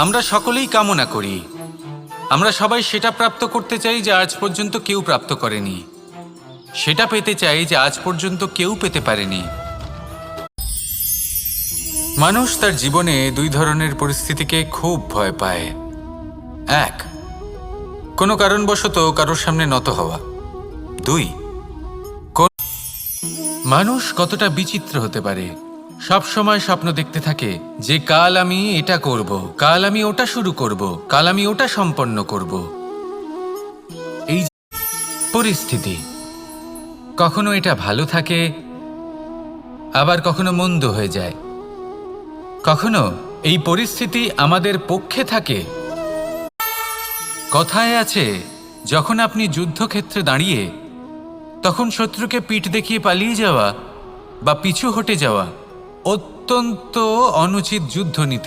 আমরা সকলেই কামনা করি, আমরা সবাই সেটা প্রাপ্ত করতে চাই যা আজ পর্যন্ত কেউ প্রাপ্ত করেনি, সেটা পেতে চাই যা আজ পর্যন্ত কেউ পেতে পারেনি। মানুষ তার জীবনে দুই ধরনের পরিস্থিতিকে খুব ভয় পায়। এক, কোনো কারণবশত কারোর সামনে নত হওয়া। দুই, মানুষ কতটা বিচিত্র হতে পারে, সব সময় স্বপ্ন দেখতে থাকে যে কাল আমি এটা করব, কাল আমি ওটা শুরু করব, কাল আমি ওটা সম্পন্ন করব। এই পরিস্থিতি, কখনো এটা ভালো থাকে, আবার কখনো মন্দ হয়ে যায়। কখনো এই পরিস্থিতি আমাদের পক্ষে থাকে। কথায় আছে, যখন আপনি যুদ্ধক্ষেত্রে দাঁড়িয়ে, তখন শত্রুকে পিঠ দেখিয়ে পালিয়ে যাওয়া বা পিছু হটে যাওয়া অত্যন্ত অনুচিত যুদ্ধনীতি।